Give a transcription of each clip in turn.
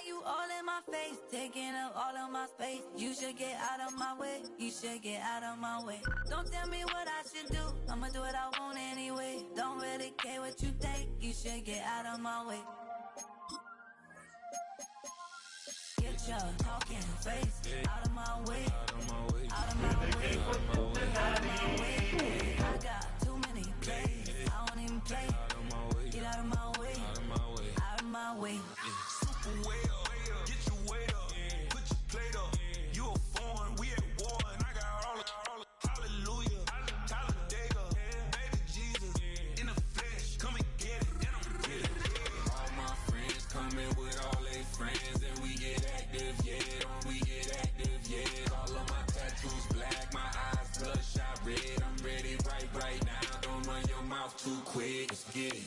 you all in my face, taking up all of my space? You should get out of my way, you should get out of my way. Don't tell me what I should do, I'ma do what I want anyway. Don't really care what you think, you should get out of my way. Get your talking face out of my way, out of my way, out of my way, out of my way. I got too many plays, I don't even play. Get out of my way, out of my way, out of my way. Super way up, get your weight up, put your plate up. You a foreign, we at war, and I got all the hallelujah, Talladega, baby Jesus, in the flesh, come and get it, and I'm with it. All my friends coming with all they friends, and we get active, yeah, don't we get active, yeah. All of my tattoos black, my eyes bloodshot red, I'm ready right now. Don't run your mouth too quick, let's get it.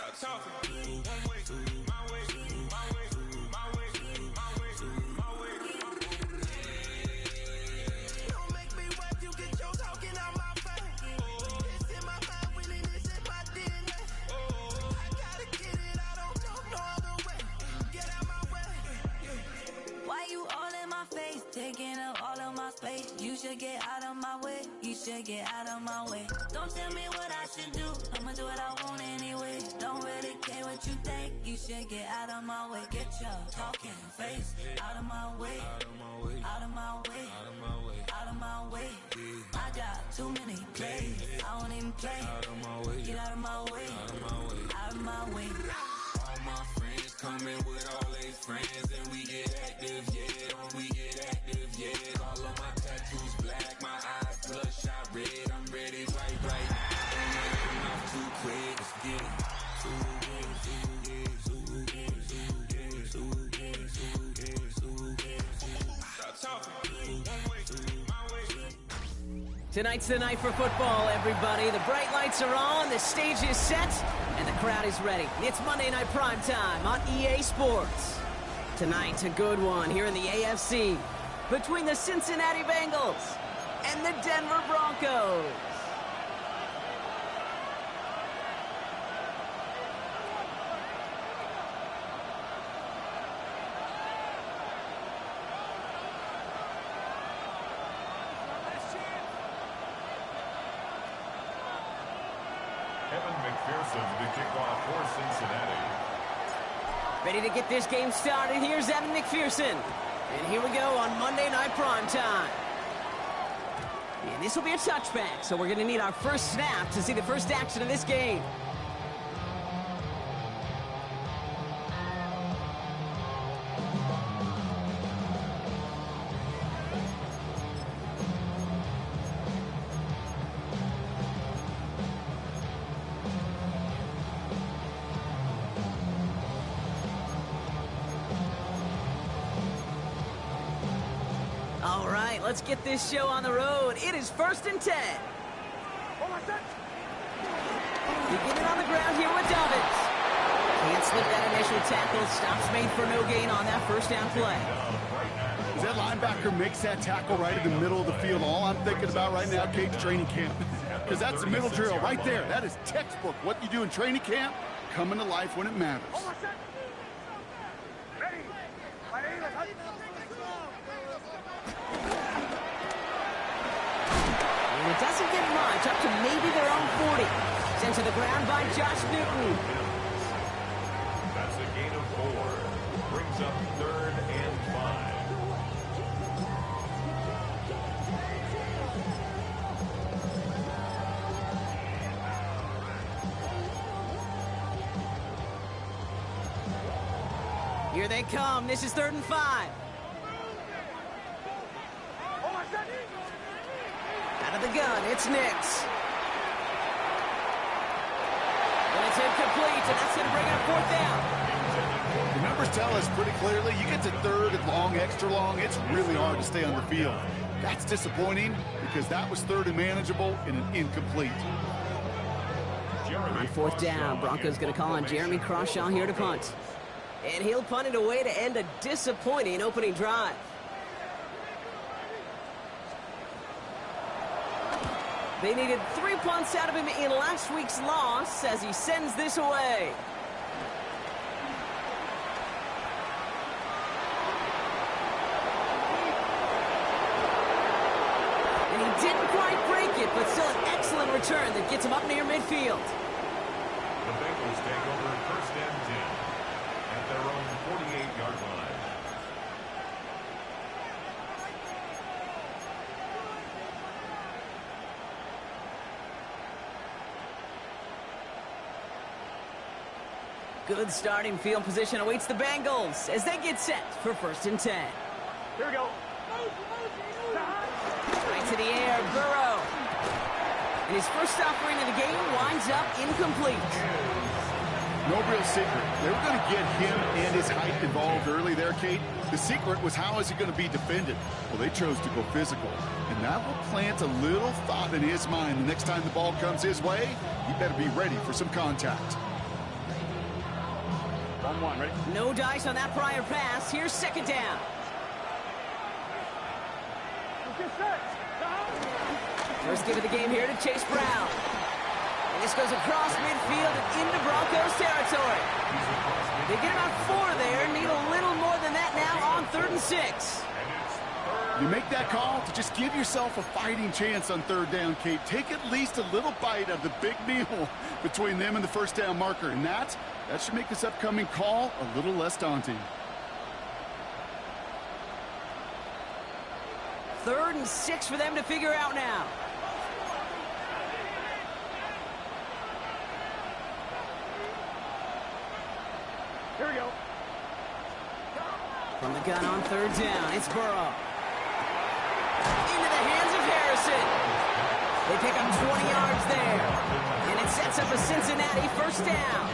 Stop talking. One way, my way, my way, my way, my way, my way. Don't make me wet, you get your talking out my face. It's in my mind, winning this in my DNA. I gotta get it, I don't know no other way. Get out my way. Why you all in my face, taking up all of my space? You should get out of my way, you should get out of my way. Don't tell me what I should do, I'ma do what I want anyway. Don't really care what you think, you should get out of my way. Get your talking face out of my way, out of my way, out of my way, out of my way, out of my way. I got too many plays, I don't even play. Out of my way, get out of my way, out of my way, out of my way. All my friends coming with all they friends, and we get active, yeah, don't we get active, yeah. All of my tattoos black, my eyes bloodshot red, I'm ready right now. Don't make your mouth too quick, let's get it. Tonight's the night for football, everybody. The bright lights are on, the stage is set, and the crowd is ready. It's Monday Night Primetime on EA Sports. Tonight's a good one here in the AFC between the Cincinnati Bengals and the Denver Broncos. The kickoff for Cincinnati. Ready to get this game started. Here's Evan McPherson. And here we go on Monday Night Primetime. And this will be a touchback, so we're going to need our first snap to see the first action of this game. All right, let's get this show on the road. It is 1st and 10. Beginning on the ground here with Dobbins. Can't slip that initial tackle. Stops made for no gain on that first down play. As that linebacker makes that tackle right in the middle of the field, all I'm thinking about right now, Cade's training camp. Because that's the middle drill right there. That is textbook. What you do in training camp, coming to life when it matters. It doesn't get much, up to maybe their own 40. Sent to the ground by Josh Newton. That's a gain of 4. Brings up 3rd and 5. Here they come. This is 3rd and 5. Out of the gun, it's Nix. And it's incomplete, and that's going to bring up 4th down. The numbers tell us pretty clearly, you get to 3rd and long, extra long, it's really hard to stay on the field. That's disappointing because that was 3rd and manageable and an incomplete. On 4th down, Broncos going to call on Jeremy Crawshaw here to punt. And he'll punt it away to end a disappointing opening drive. They needed 3 punts out of him in last week's loss as he sends this away. And he didn't quite break it, but still an excellent return that gets him up near midfield. The Bengals take over first and 10 at their own 48-yard line. Good starting field position awaits the Bengals as they get set for first and 10. Here we go. Right to the air, Burrow. And his first offering of the game winds up incomplete. No real secret. They were going to get him and his height involved early there, Kate. The secret was how is he going to be defended? Well, they chose to go physical. And that will plant a little thought in his mind. The next time the ball comes his way, he better be ready for some contact. 1-1, ready? No dice on that prior pass. Here's second down. First give of the game here to Chase Brown. And this goes across midfield and into Broncos territory. They get about 4 there. Need a little more than that now on 3rd and 6. You make that call to just give yourself a fighting chance on 3rd down, Kate. Take at least a little bite of the big meal between them and the first down marker. And that should make this upcoming call a little less daunting. 3rd and 6 for them to figure out now. Here we go. From the gun on 3rd down, it's Burrow. Into the hands of Harrison. They pick up 20 yards there. And it sets up a Cincinnati first down.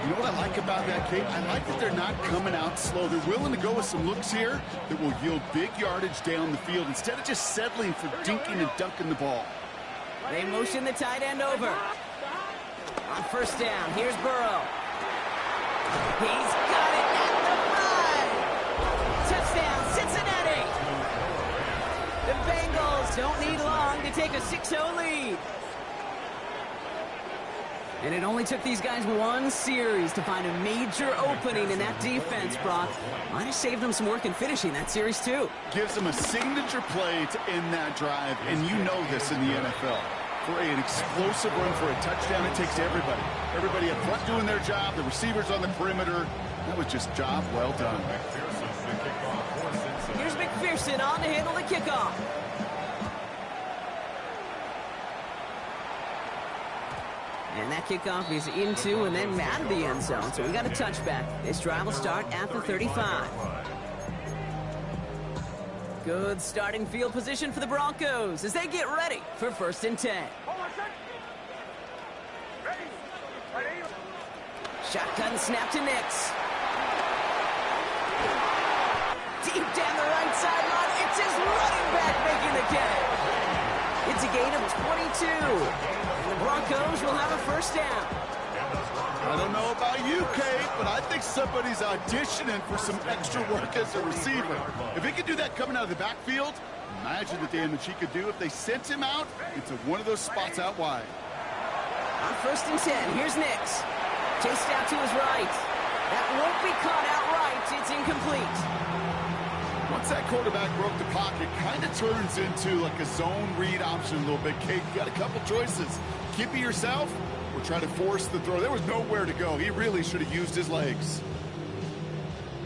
You know what I like about that, Kate? I like that they're not coming out slow. They're willing to go with some looks here that will yield big yardage down the field instead of just settling for dinking and dunking the ball. They motion the tight end over. On first down, here's Burrow. He's got it at the 5. Touchdown, Cincinnati. The Bengals don't need long to take a 6-0 lead. And it only took these guys 1 series to find a major opening in that defense, Brock. Might have saved them some work in finishing that series, too. Gives them a signature play to end that drive, and you know this in the NFL. For an explosive run for a touchdown, it takes everybody. Everybody up front doing their job, the receivers on the perimeter. That was just job well done. Here's McPherson on to handle the kickoff. And that kickoff is into and then out of the end zone. So we got a touchback. This drive will start at the 35. Good starting field position for the Broncos as they get ready for first and 10. Shotgun snap to Nix. Deep down the right sideline. It's his running back making the catch. It's a gain of 22. And the Broncos will have a first down. I don't know about you, Kate, but I think somebody's auditioning for some extra work as a receiver. If he could do that coming out of the backfield, imagine the damage he could do if they sent him out into one of those spots out wide. On first and 10, here's Nix. Chased out to his right. That won't be caught outright. It's incomplete. Once that quarterback broke the pocket, kind of turns into like a zone read option a little bit, Kate. You got a couple choices. Keep it yourself or try to force the throw. There was nowhere to go. He really should have used his legs.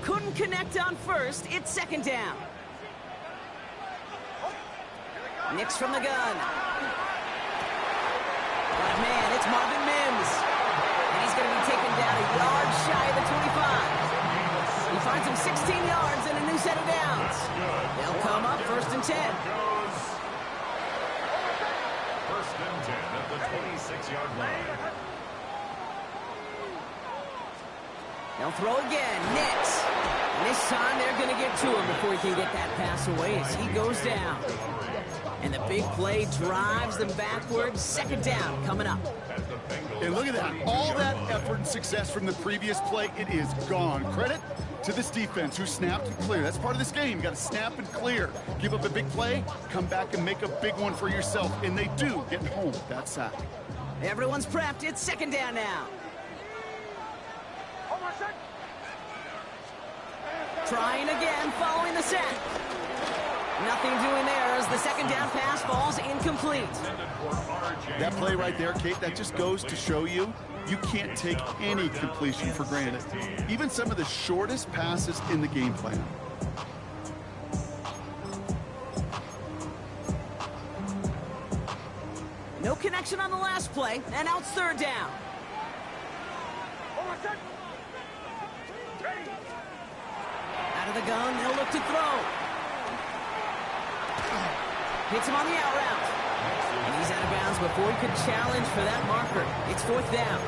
Couldn't connect on first. It's second down. Nix from the gun. But man, it's Marvin Mims. And he's going to be taken down a yard shy of the 25. He finds him 16 yards and a new set of downs. They'll come up first and 10. First and 10 at the 26-yard line. They'll throw again. Nix. And this time they're going to get to him before he can get that pass away as he goes down. And the big play drives them backwards. Second down coming up. And look at that. All that effort and success from the previous play, it is gone. Credit to this defense who snapped and clear. That's part of this game. You got to snap and clear. Give up a big play, come back and make a big one for yourself. And they do get home with that sack. Everyone's prepped. It's second down now. Trying again, following the sack. Nothing doing there as the second down pass falls incomplete. That play right there, Kate, that just goes to show you can't take any completion for granted. Even some of the shortest passes in the game plan. No connection on the last play, and now it's third down. Out of the gun, they'll look to throw. Hits him on the out route. And he's out of bounds before he could challenge for that marker. It's fourth down.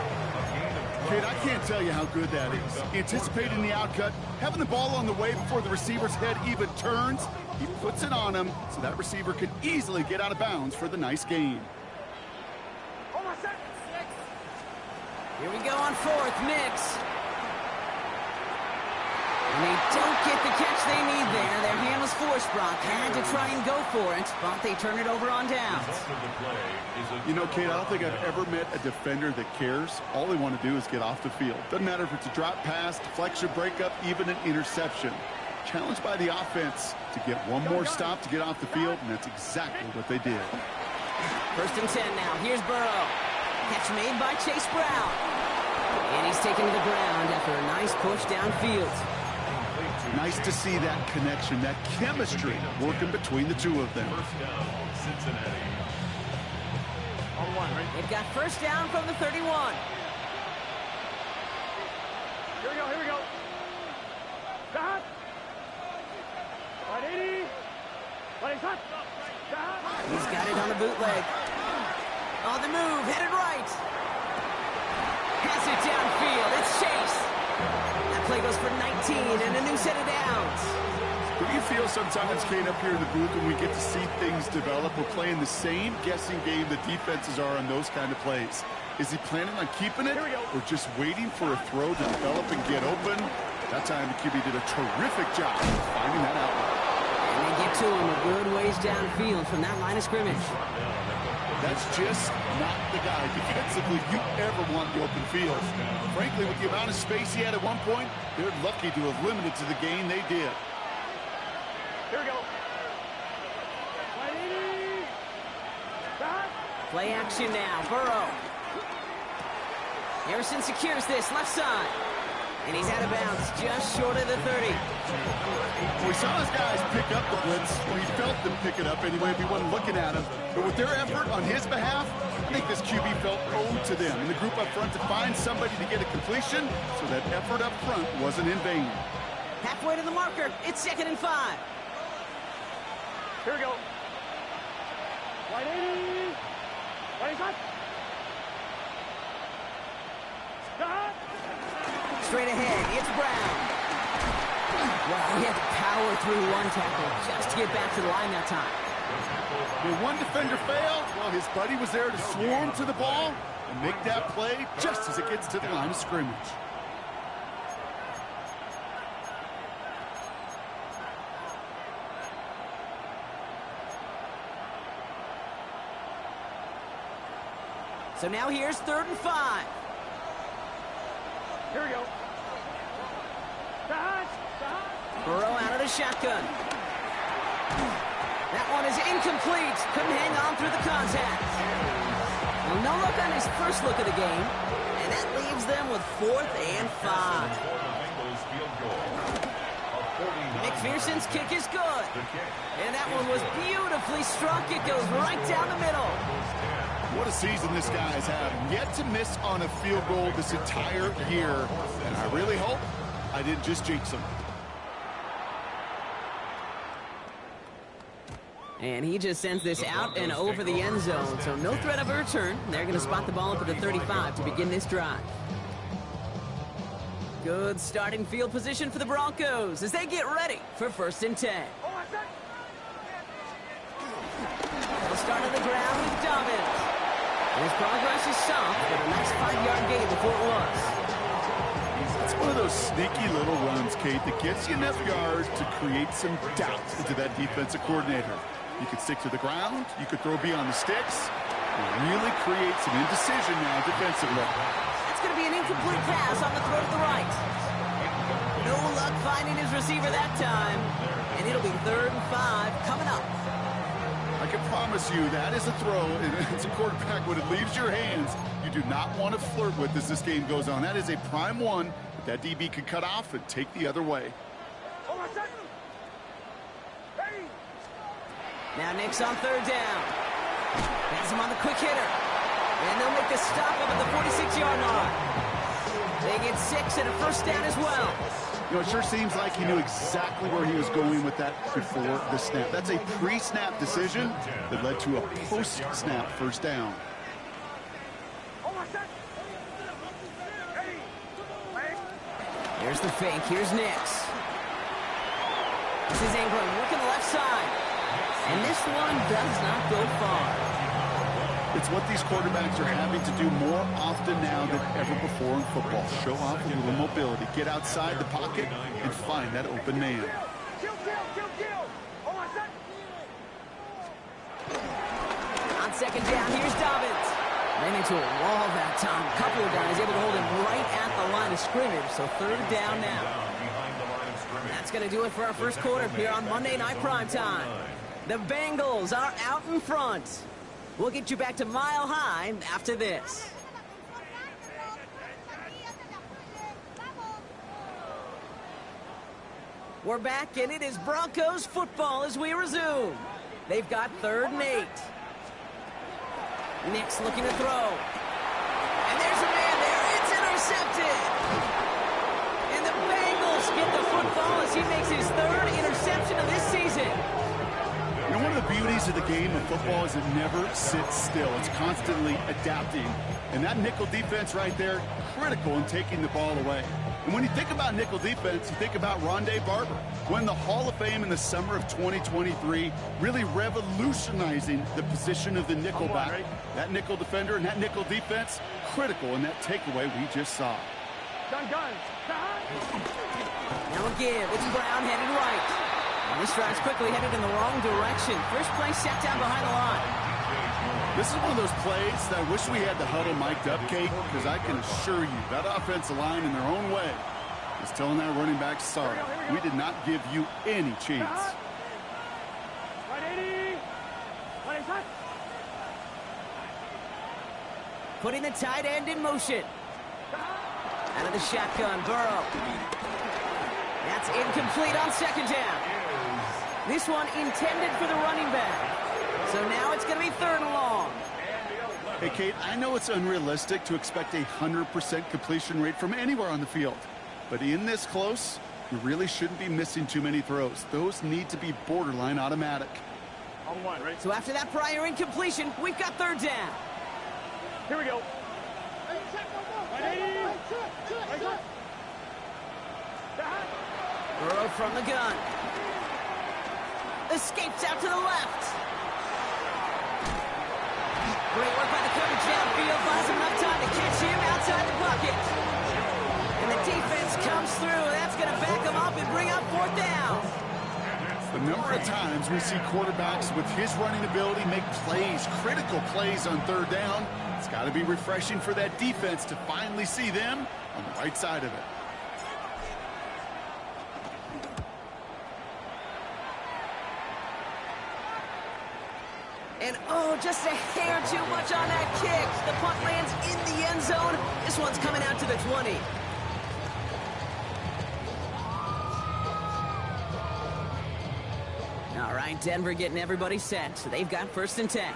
Kate, I can't tell you how good that is. Anticipating the outcut, having the ball on the way before the receiver's head even turns. He puts it on him so that receiver can easily get out of bounds for the nice gain. Here we go on fourth, Mix. And they don't get the catch they need there. Their hand was forced, Brock. Had to try and go for it, but they turn it over on downs. You know, Kate, I don't think I've ever met a defender that cares. All they want to do is get off the field. Doesn't matter if it's a drop pass, deflection, breakup, even an interception. Challenged by the offense to get one more stop to get off the field, and that's exactly what they did. First and 10 now. Here's Burrow. Catch made by Chase Brown. And he's taken to the ground after a nice push downfield. Nice to see that connection, that chemistry working between the two of them. Cincinnati. They've got first down from the 31. Here we go, here we go. Got. 180. 180. He's got it on the bootleg. On the move, headed right. Has it downfield. It's Chase. That play goes for 19 and a new set of downs. Do you feel sometimes, Kate, up here in the booth when we get to see things develop, we're playing the same guessing game the defenses are on those kind of plays? Is he planning on keeping it or just waiting for a throw to develop and get open? That time the QB did a terrific job of finding that outlet. And they get to him a good ways downfield from that line of scrimmage. That's just not the guy defensively you ever want in the open field. Frankly, with the amount of space he had at one point, they're lucky to have limited to the gain they did. Here we go. 180. Play action now. Burrow. Harrison secures this left side. And he's out of bounds just short of the 30. We saw those guys pick up the blitz. Well, he felt them pick it up anyway if he wasn't looking at him. But with their effort on his behalf, I think this QB felt owed to them and the group up front to find somebody to get a completion so that effort up front wasn't in vain. Halfway to the marker. It's second and 5. Here we go. 180. 180. Stop. Straight ahead, it's Brown. Wow, he had to power through one tackle just to get back to the line that time. When one defender failed, well, his buddy was there to swarm to the ball and make that play just as it gets to the line of scrimmage. So now here's third and 5. Here we go. Burrow out of the shotgun. That one is incomplete. Couldn't hang on through the contact. Well, no look on his first look of the game. And that leaves them with 4th and 5. McPherson's kick is good. And that one was beautifully struck. It goes right down the middle. What a season this guy has had. Yet to miss on a field goal this entire year. And I really hope I didn't just jinx him. And he just sends this out and over the end zone. So no threat of a return. They're going to spot the ball up at the 35 to begin this drive. Good starting field position for the Broncos as they get ready for first and 10. They'll start on the ground with Dobbins. His progress is soft, but a nice 5-yard gain before it was. It's one of those sneaky little runs, Kate, that gets you enough yards to create some doubt into that defensive coordinator. You could stick to the ground, you could throw beyond the sticks, and really create some indecision now defensively. That's going to be an incomplete pass on the throw to the right. No luck finding his receiver that time, and it'll be 3rd and 5 coming up. I can promise you that is a throw, and as a quarterback, when it leaves your hands, you do not want to flirt with as this game goes on. That is a prime one that DB can cut off and take the other way. Now Nick's on 3rd down. Has him on the quick hitter. And they'll make the stop up at the 46-yard line. They get 6 and a 1st down as well. You know, it sure seems like he knew exactly where he was going with that before the snap. That's a pre-snap decision that led to a post-snap 1st down. Here's the fake. Here's Nix. This is Ingram working the left side. And this one does not go far. It's what these quarterbacks are having to do more often now than ever before in football. Show off a little mobility. Get outside the pocket and find that open man. On 2nd down, here's Dobbins. Ran into a wall that time. A couple of guys able to hold him right at the line of scrimmage. So 3rd down now. That's going to do it for our 1st quarter here on Monday Night Primetime. The Bengals are out in front. We'll get you back to Mile High after this. We're back, and it is Broncos football as we resume. They've got 3rd and 8. Nick's looking to throw. And there's a man there. It's intercepted. And the Bengals get the football as he makes his 3rd interception of this season. You know, one of the beauties of the game of football is it never sits still. It's constantly adapting. And that nickel defense right there, critical in taking the ball away. And when you think about nickel defense, you think about Rondé Barber, won the Hall of Fame in the summer of 2023, really revolutionizing the position of the nickel back. That nickel defender and that nickel defense, critical in that takeaway we just saw. Gun. Now again, it's Brown headed right. And this drive's quickly headed in the wrong direction. First play set down behind the line. This is one of those plays that I wish we had the huddle mic'd up, Kate, because I can assure you that offensive line in their own way is telling that running back, sorry, we did not give you any chance. 180. 180. Putting the tight end in motion. Out of the shotgun, Burrow. That's incomplete on 2nd down. This one intended for the running back. So now it's going to be 3rd and long. Hey, Kate, I know it's unrealistic to expect a 100% completion rate from anywhere on the field. But in this close, you really shouldn't be missing too many throws. Those need to be borderline automatic. On 1, right? So after that prior incompletion, we've got 3rd down. Here we go. 180. Burrow from the gun. Escapes out to the left. Great work by the coverage downfield. Buys him enough time to catch him outside the pocket. And the defense comes through. That's going to back him up and bring up 4th down. The number of times we see quarterbacks with his running ability make plays, critical plays on 3rd down. It's got to be refreshing for that defense to finally see them on the right side of it. And, oh, just a hair too much on that kick. The punt lands in the end zone. This one's coming out to the 20. All right, Denver getting everybody set. So they've got 1st and 10.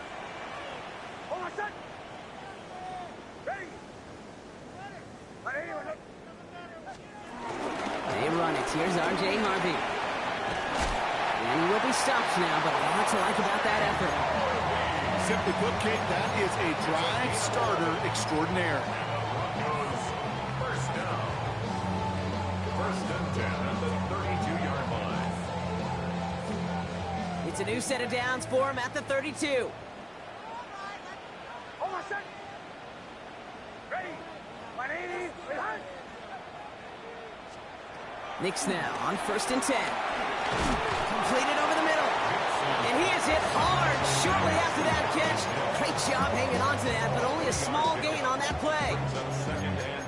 They run it. Here's R.J. Harvey. And he will be stopped now, but a lot to like about that effort. Simply put, Kate, that is a drive starter extraordinaire. First down. 1st and 10 at the 32-yard line. It's a new set of downs for him at the 32. Ready. 180. Knicks now on 1st and 10. Completed over the middle. And he is hit hard shortly after that catch. Great job hanging on to that, but only a small gain on that play.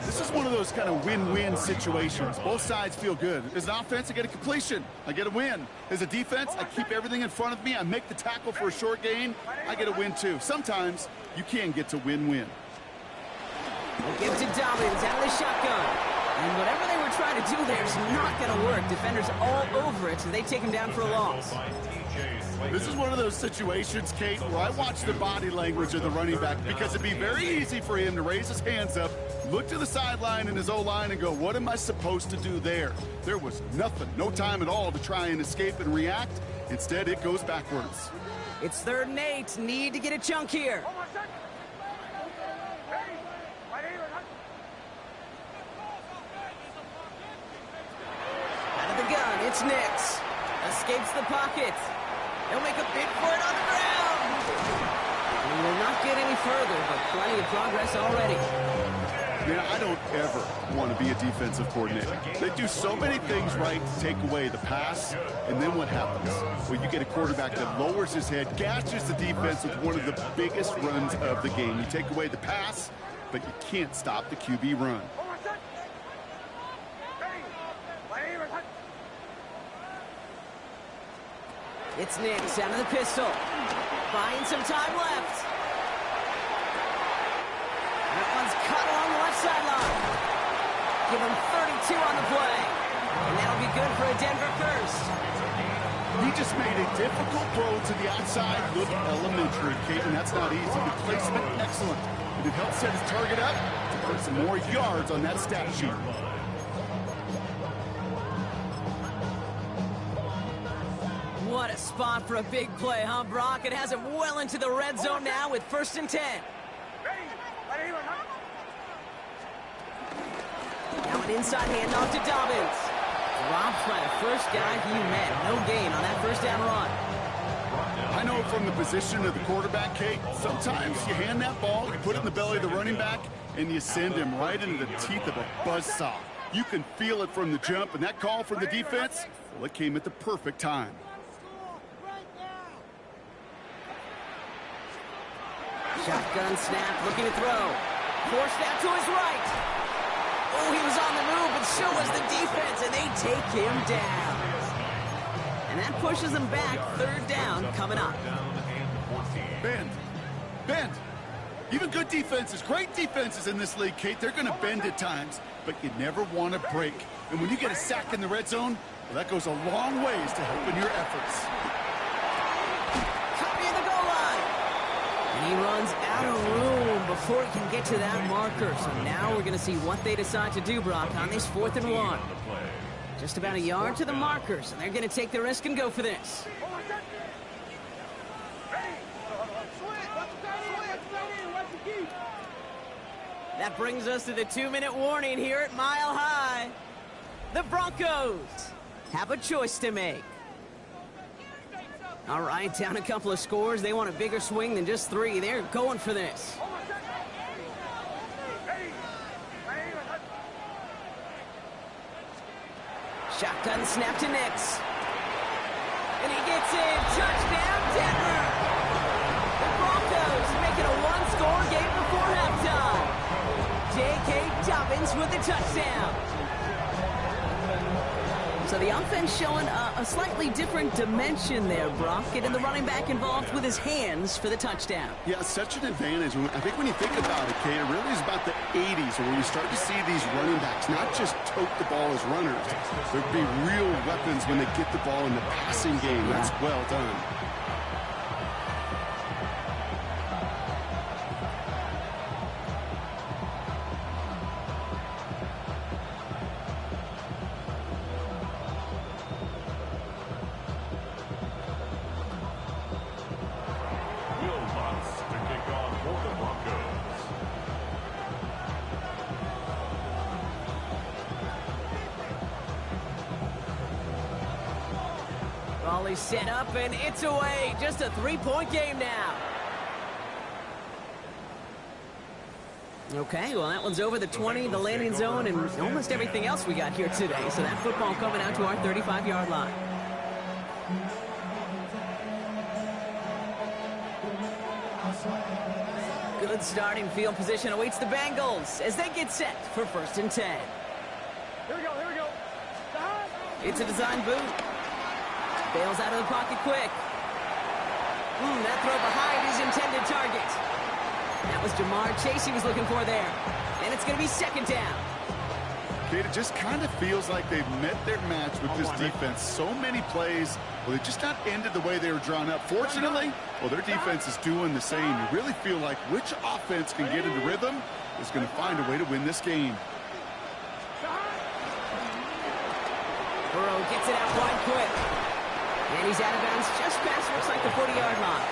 This is one of those kind of win-win situations. Both sides feel good. As an offense, I get a completion. I get a win. As a defense, I keep everything in front of me. I make the tackle for a short gain. I get a win, too. Sometimes you can get to win-win. We'll give it to Dobbins out of the shotgun. And whatever they were trying to do there is not going to work. Defenders all over it, so they take him down for a loss. This is one of those situations, Kate, where I watch the body language of the running back because it'd be very easy for him to raise his hands up, look to the sideline in his O-line and go, what am I supposed to do there? There was nothing, no time at all to try and escape and react. Instead, it goes backwards. It's 3rd and 8. Need to get a chunk here. Out of the gun, it's Nix. Escapes the pocket. He'll make a bid for it on the ground. He will not get any further, but plenty of progress already. Yeah, I don't ever want to be a defensive coordinator. They do so many things right to take away the pass, and then what happens? Well, you get a quarterback that lowers his head, gashes the defense with one of the biggest runs of the game. You take away the pass, but you can't stop the QB run. It's Nix out of the pistol. Buying some time left. That one's cut along the left sideline. Give him 32 on the play. And that'll be good for a Denver first. He just made a difficult throw to the outside. Look elementary, Kate, and that's not easy. The placement, excellent. And it helps set his target up to put some more yards on that stat sheet. What a spot for a big play, huh, Brock? It has him well into the red zone now with 1st and 10. Now an inside handoff to Dobbins. Dropped by the first guy he met. No gain on that 1st down run. I know from the position of the quarterback, Kate, sometimes you hand that ball, you put it in the belly of the running back, and you send him right into the teeth of a buzzsaw. You can feel it from the jump, and that call from the defense, well, it came at the perfect time. Shotgun snap, looking to throw. Force snap to his right. Oh, he was on the move, but so was the defense, and they take him down. And that pushes them back. 3rd down coming up. Bend. Even good defenses, great defenses in this league, Kate, they're going to bend at times, but you never want to break. And when you get a sack in the red zone, well, that goes a long ways to helping your efforts. He runs out of room before he can get to that marker. So now we're going to see what they decide to do, Brock, on this 4th and 1. Just about a yard to the markers, and they're going to take the risk and go for this. That brings us to the 2-minute warning here at Mile High. The Broncos have a choice to make. All right, down a couple of scores. They want a bigger swing than just 3. They're going for this. Shotgun snap to Nix. And he gets in. Touchdown, Denver. The Broncos make it a 1-score game before halftime. J.K. Dobbins with the touchdown. So the offense showing a slightly different dimension there, Brock. Getting the running back involved with his hands for the touchdown. Yeah, such an advantage. I think when you think about it, Kate, it really is about the 80s where you start to see these running backs not just tote the ball as runners. There'd be real weapons when they get the ball in the passing game. That's well done. Volley set up, and it's away. Just a 3-point game now. Okay, well, that one's over the 20, the landing zone, and almost everything else we got here today. So that football coming out to our 35-yard line. Good starting field position awaits the Bengals as they get set for 1st and 10. Here we go, here we go. It's a design boot. Bails out of the pocket quick. That throw behind his intended target. That was Jamar Chase he was looking for there. And it's going to be 2nd down. Kate, it just kind of feels like they've met their match with this defense. So many plays, well, they just not ended the way they were drawn up. Fortunately, well, their defense is doing the same. You really feel like which offense can get into rhythm is going to find a way to win this game. Burrow gets it out wide quick. And he's out of bounds just past looks like the 40-yard line.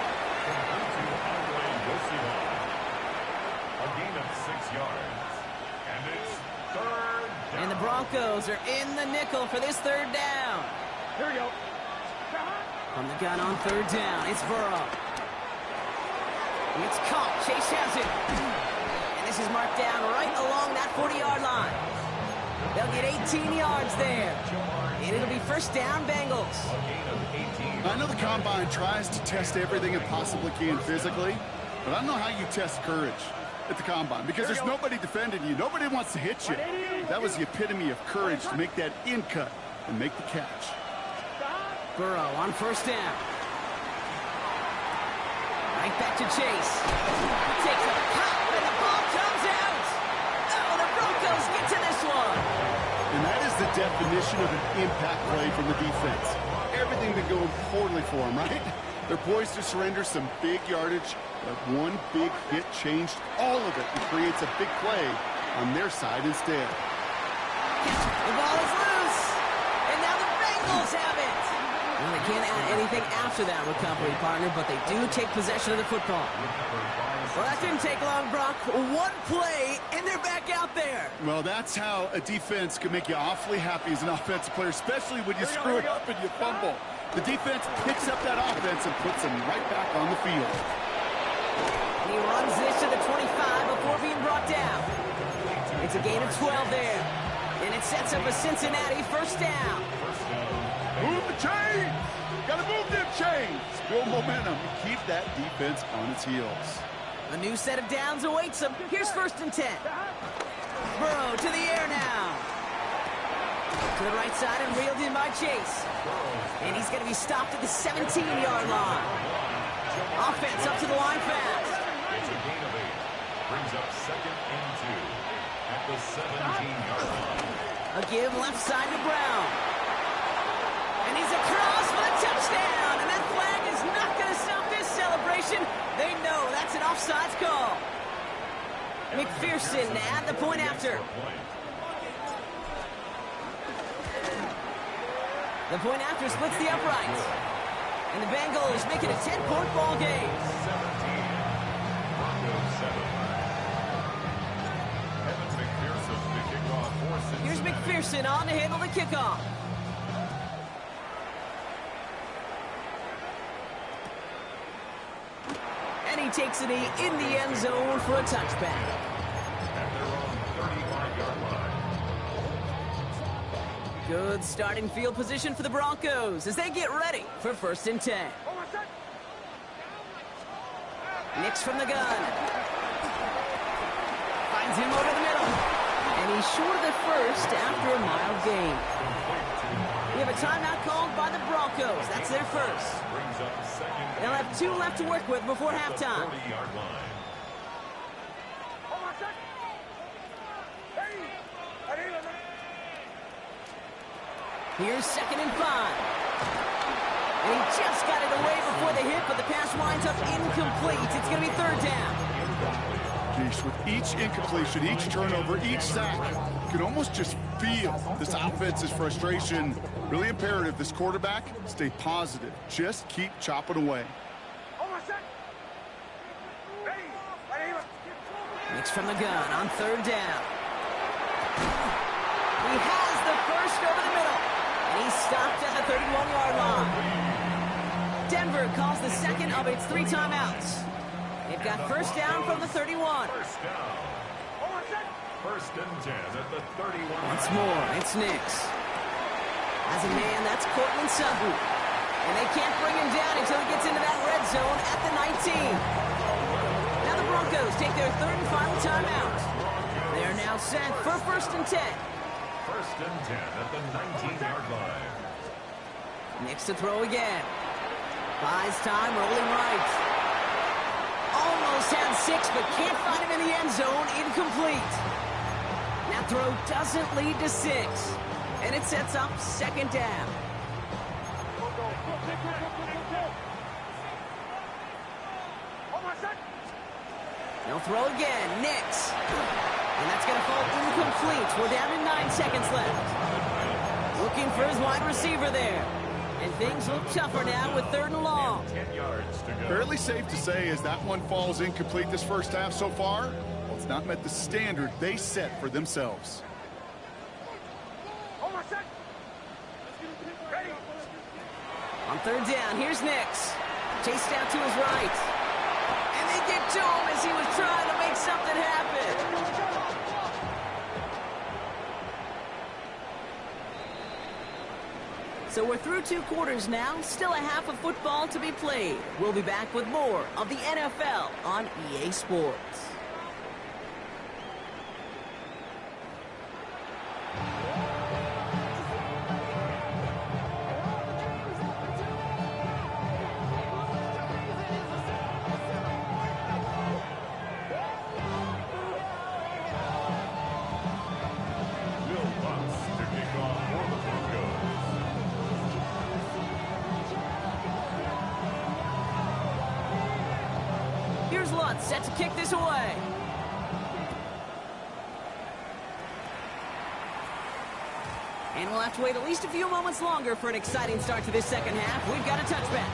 A gain of 6 yards. And it's 3rd down. And the Broncos are in the nickel for this 3rd down. Here we go. From the gun on 3rd down, it's Burrow. It's caught. Chase has it. And this is marked down right along that 40-yard line. They'll get 18 yards there. And it'll be 1st down, Bengals. I know the Combine tries to test everything it possibly can physically, but I don't know how you test courage at the Combine because there's nobody defending you. Nobody wants to hit you. That was the epitome of courage to make that in cut and make the catch. Burrow on 1st down. Right back to Chase. Takes a pop and the ball comes out. Oh, the Broncos get to this one. And that is the definition of an impact play from the defense. Everything been going poorly for them, right? They're poised to surrender some big yardage, but one big hit changed all of it and creates a big play on their side instead. The ball is loose, and now the Bengals have it. Well, they can't add anything after that recovery, partner, but they do take possession of the football. Well, that didn't take long, Brock. One play, and they're back out there. Well, that's how a defense can make you awfully happy as an offensive player, especially when you screw it up and you fumble. The defense picks up that offense and puts them right back on the field. And he runs this to the 25 before being brought down. It's a gain of 12 there. And it sets up a Cincinnati 1st down. Move the chains! Gotta move them chains! Build momentum. Keep that defense on its heels. A new set of downs awaits them. Here's 1st and 10. Burrow to the air now. To the right side and reeled in by Chase. And he's going to be stopped at the 17-yard line. Offense up to the line fast. It's a gain of 8. Brings up 2nd and 2 at the 17-yard line. A give left side to Brown. And he's across for the touchdown. And that flag is not going to stop this celebration. They know that's an offsides call. McPherson at the point after. The point after splits the uprights. And the Bengals make it a 10-point ball game. 17. Broncos 7. Evan McPherson, the kickoff for Cincinnati. Here's McPherson on to handle the kickoff. And he takes it in the end zone for a touchback. At their own 35-yard line. Good starting field position for the Broncos as they get ready for 1st and 10. Nix from the gun. Finds him over the middle. And he's short of the 1st after a mild gain. We have a timeout called by the Broncos. That's their 1st. Brings up 2nd. They'll have 2 left to work with before halftime. 40-yard line. Here's 2nd and 5. And he just got it away before the hit, but the pass winds up incomplete. It's going to be 3rd down. Geesh, with each incompletion, each turnover, each sack, you can almost just feel this offense's frustration. Really imperative, this quarterback, stay positive. Just keep chopping away. Nix from the gun on 3rd down. He has the 1st over the middle. And he's stopped at the 31-yard line. Denver calls the 2nd of its 3 timeouts. They've got 1st down from the 31. 1st down. First and 10 at the 31. Once more, it's Nix. As a man, that's Cortland Sutton. And they can't bring him down until he gets into that red zone at the 19. Now the Broncos take their third and final timeout. They are now set for first and 10. First and 10 at the 19-yard line. Nix to throw again. Buys time, rolling right. Almost had 6, but can't find him in the end zone. Incomplete. That throw doesn't lead to 6. And it sets up second down. They'll throw again. Nix. And that's going to fall incomplete. We're down to 9 seconds left. Looking for his wide receiver there. And things look tougher now with third and long. 10 yards to go. Fairly safe to say as that one falls incomplete this first half so far, well, it's not met the standard they set for themselves. On third down, here's Nix. Chased out to his right. And they get to him as he was trying to make something happen. So we're through 2 quarters now, still a half of football to be played. We'll be back with more of the NFL on EA Sports. Set to kick this away. And we'll have to wait at least a few moments longer for an exciting start to this second half. We've got a touchback.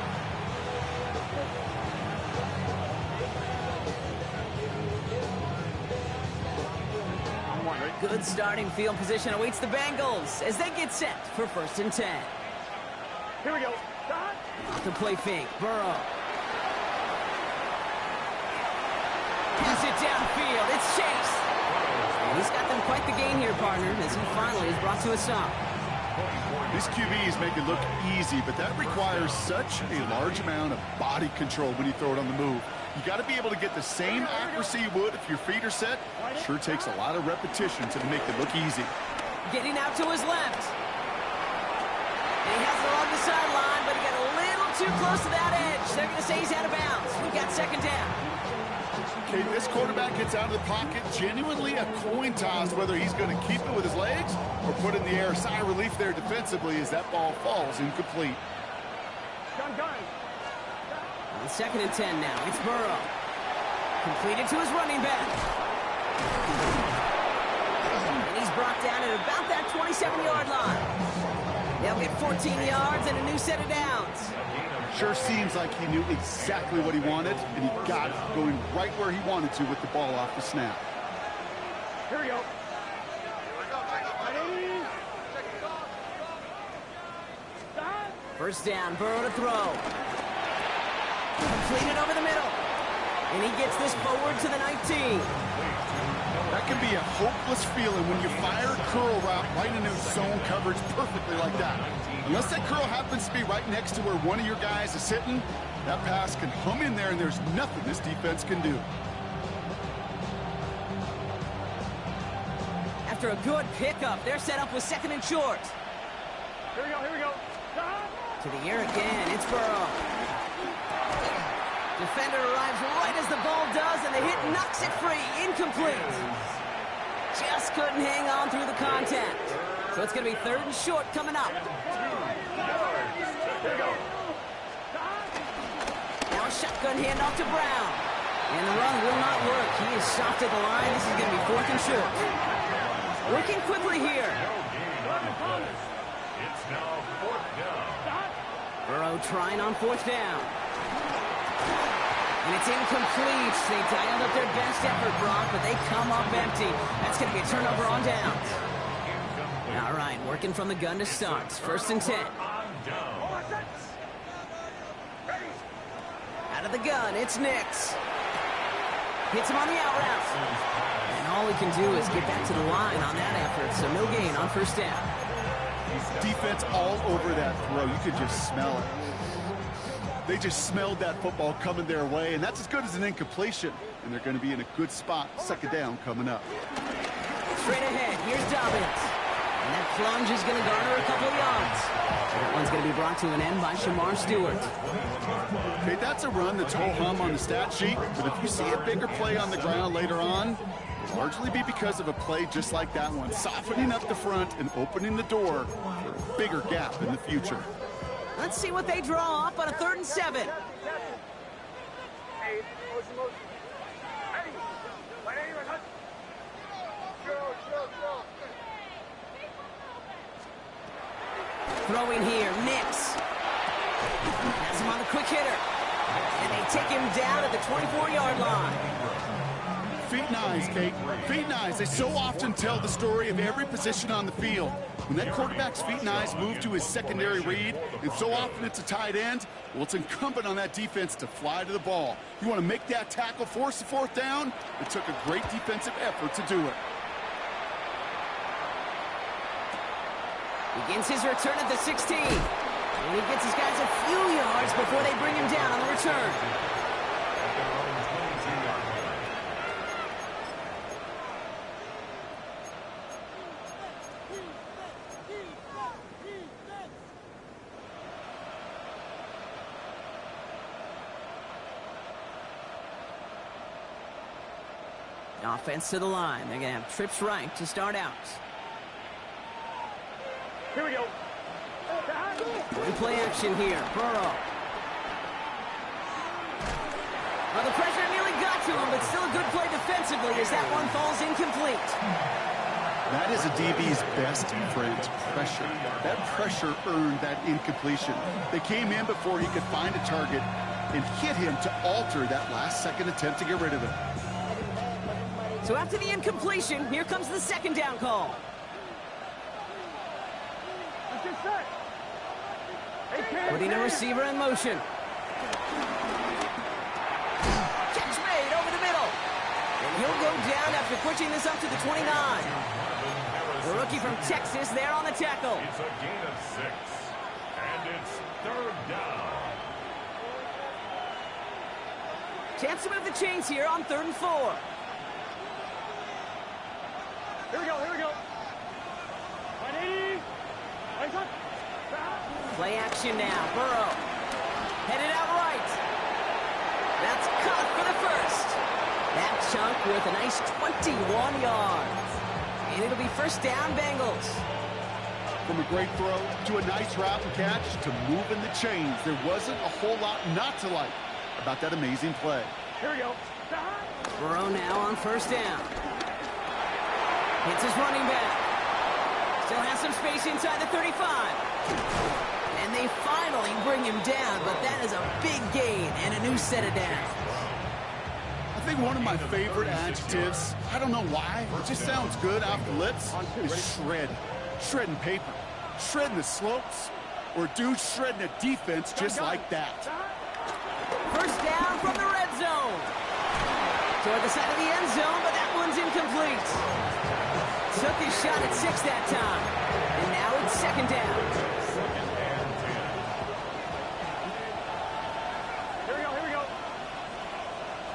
Good starting field position awaits the Bengals as they get set for first and 10. Here we go. Off the play fake. Burrow. Pass it downfield. It's Chase. And he's got them quite the gain here, partner, as he finally is brought to a stop. These QBs make it look easy, but that requires such a large amount of body control when you throw it on the move. You got to be able to get the same accuracy you would if your feet are set. Sure takes a lot of repetition to make it look easy. Getting out to his left. And he has it along the sideline, but he got a little too close to that edge. They're going to say he's out of bounds. We've got second down. Okay, this quarterback gets out of the pocket, genuinely a coin toss whether he's going to keep it with his legs or put it in the air. Sigh of relief there defensively as that ball falls incomplete. On second and 10 now, it's Burrow. Completed to his running back. And he's brought down at about that 27-yard line. They'll get 14 yards and a new set of downs. Sure seems like he knew exactly what he wanted, and he got it going right where he wanted to with the ball off the snap. Here we go. First down, Burrow to throw. Completed over the middle. And he gets this forward to the 19. That can be a hopeless feeling when you fire a curl route right into zone coverage perfectly like that. Unless that curl happens to be right next to where one of your guys is sitting, that pass can hum in there and there's nothing this defense can do. After a good pickup, they're set up with second and short. Here we go, here we go. To the air again, it's Burrow. Defender arrives right as the ball does, and the hit knocks it free. Incomplete. Just couldn't hang on through the contact. So it's going to be third and short coming up. Here we go. Now a shotgun handoff to Brown. And the run will not work. He is soft at the line. This is going to be fourth and short. Working quickly here. It's now fourth down. Burrow trying on fourth down. And it's incomplete. They dialed up their best effort, Brock, but they come up empty. That's going to be a turnover on downs. All right, working from the gun to start. First and 10. Out of the gun, it's Nix. Hits him on the out route. And all we can do is get back to the line on that effort, so no gain on first down. Defense all over that throw. You could just smell it. They just smelled that football coming their way, and that's as good as an incompletion. And they're going to be in a good spot. Second down coming up. Straight ahead, here's Dobbins. And that plunge is going to garner a couple of yards. That one's going to be brought to an end by Shamar Stewart. Okay, that's a run that's ho-hum on the stat sheet, but if you see a bigger play on the ground later on, it'll largely be because of a play just like that one, softening up the front and opening the door for a bigger gap in the future. Let's see what they draw up on a 3rd and 7. Hey, motion. Hey, why don't you run? Go. Throwing here, Nix. Has him on the quick hitter. And they take him down at the 24-yard line. Feet and eyes, Kate. Feet and eyes. They so often tell the story of every position on the field. When that quarterback's feet and eyes move to his secondary read, and so often it's a tight end, well, it's incumbent on that defense to fly to the ball. You want to make that tackle, force the 4th down? It took a great defensive effort to do it. Begins his return at the 16. And he gets his guys a few yards before they bring him down on the return. Offense to the line. They're going to have trips right to start out. Here we go. Good play action here. Burrow. Well, the pressure nearly got to him, but still a good play defensively as that one falls incomplete. That is a DB's best friend, pressure. That pressure earned that incompletion. They came in before he could find a target and hit him to alter that last-second attempt to get rid of it. So after the incompletion, here comes the 2nd down call. Putting a receiver in motion. Catch made over the middle. And he'll go down after pushing this up to the 29. The rookie from Texas there on the tackle. It's a gain of 6. And it's 3rd down. Chance to move the chains here on 3rd and 4. Here we go. 180. Lights up. Play action now. Burrow. Headed out right. That's caught for the first. That chunk with a nice 21 yards. And it'll be first down, Bengals. From a great throw to a nice route and catch to moving the chains, there wasn't a whole lot not to like about that amazing play. Here we go. Burrow now on first down. Hits his running back. Still has some space inside the 35. And they finally bring him down, but that is a big gain and a new set of downs. I think one of my favorite adjectives, I don't know why, it just sounds good off the lips, is shred. Shredding paper. Shredding the slopes. Or dude shredding a defense just like that. First down from the red zone. Toward the side of the end zone, but that one's incomplete. Took his shot at 6 that time. And now it's 2nd down. Here we go.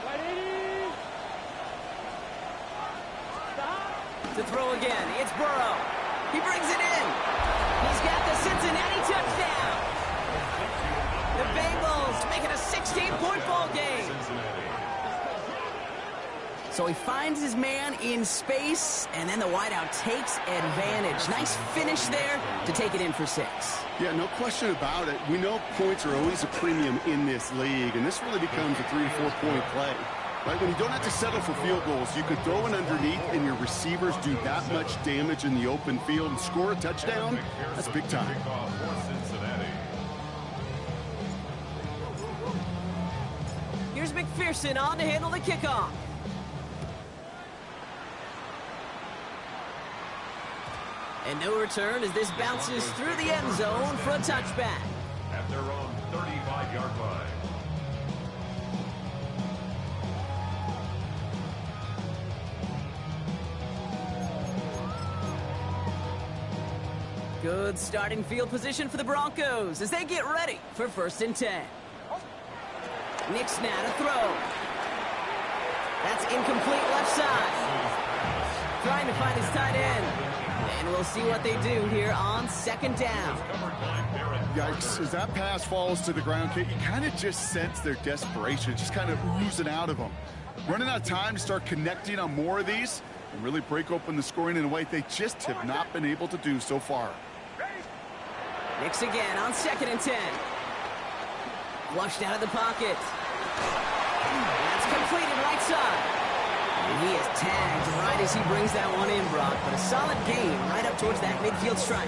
180. To throw again, it's Burrow. He brings it in. He's got the Cincinnati touchdown. The Bengals make it a 16-point ball game. So he finds his man in space, and then the wideout takes advantage. Nice finish there to take it in for 6. Yeah, no question about it. We know points are always a premium in this league, and this really becomes a 3- to 4-point play. Right? When you don't have to settle for field goals, you could throw it underneath, and your receivers do that much damage in the open field and score a touchdown. That's big time. Here's McPherson on to handle the kickoff. And no return as this bounces through the end zone for a touchback. At their own 35-yard line. Good starting field position for the Broncos as they get ready for 1st and 10. Nick Snap to throw. That's incomplete left side. Trying to find his tight end. And we'll see what they do here on 2nd down. Yikes, as that pass falls to the ground, Kate, you kind of just sense their desperation, just kind of oozing out of them. Running out of time to start connecting on more of these and really break open the scoring in a way they just have not been able to do so far. Nix again on 2nd and 10. Flushed out of the pocket. That's completed right side. And he is tagged right as he brings that one in, Brock. But a solid game right up towards that midfield stripe.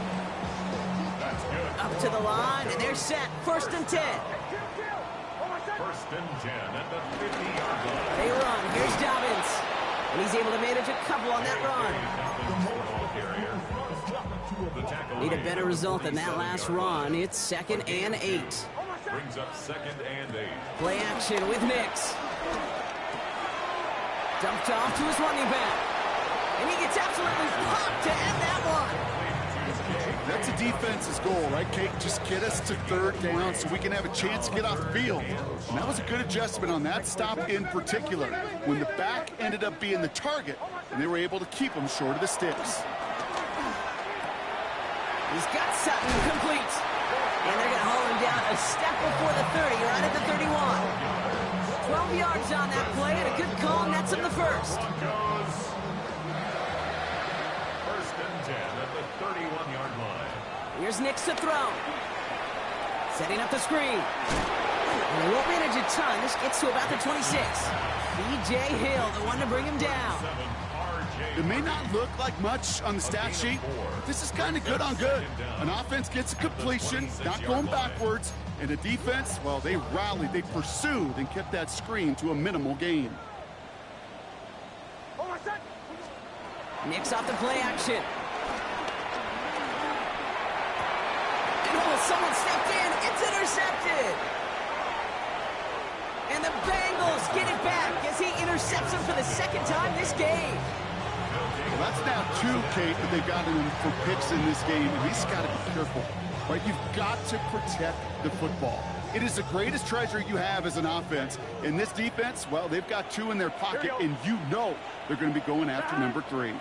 Up to the line, and they're set. 1st and 10. 1st and 10 at the 50-yard line. They run. Here's Dobbins. And he's able to manage a couple on that run. Need a better result than that last run. It's 2nd and 8. Brings up 2nd and 8. Play action with Nix. Dumped off to his running back. And he gets absolutely popped to end that one. That's a defense's goal, right, Kate? Just get us to 3rd down so we can have a chance to get off the field. And that was a good adjustment on that stop in particular, when the back ended up being the target, and they were able to keep him short of the sticks. He's got Sutton complete. And they're going to haul him down a step before the 30, right at the 31. 12 yards on that play, and a good call nets him the 1st. 1st and 10 at the 31-yard line. Here's Nix to throw. Setting up the screen. And they won't manage a ton. This gets to about the 26. B.J. Hill, the one to bring him down. It may not look like much on the stat sheet, but this is kind of good on good. An offense gets a completion, not going backwards, and a defense, well, they rallied, they pursued, and kept that screen to a minimal gain. Nix off the play action. And oh, someone stepped in. It's intercepted. And the Bengals get it back as he intercepts him for the 2nd time this game. Well, that's now 2, Kate, that they've gotten him for picks in this game, and he's got to be careful, right? You've got to protect the football. It is the greatest treasure you have as an offense. In this defense, well, they've got 2 in their pocket, and you know they're going to be going after number 3.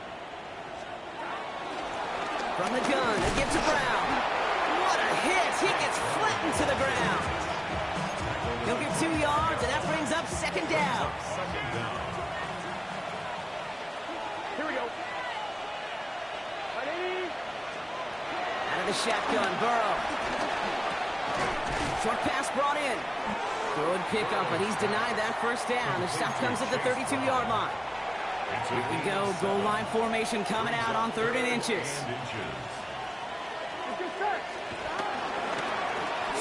From the gun, they give to Brown. What a hit! He gets flattened to the ground. He'll get 2 yards, and that brings up 2nd down. Here we go. Out of the shotgun, Burrow. Short pass brought in. Good pickup, but he's denied that 1st down. The stop comes at the 32-yard line. Here we go. Goal line formation coming out on 3rd and inches.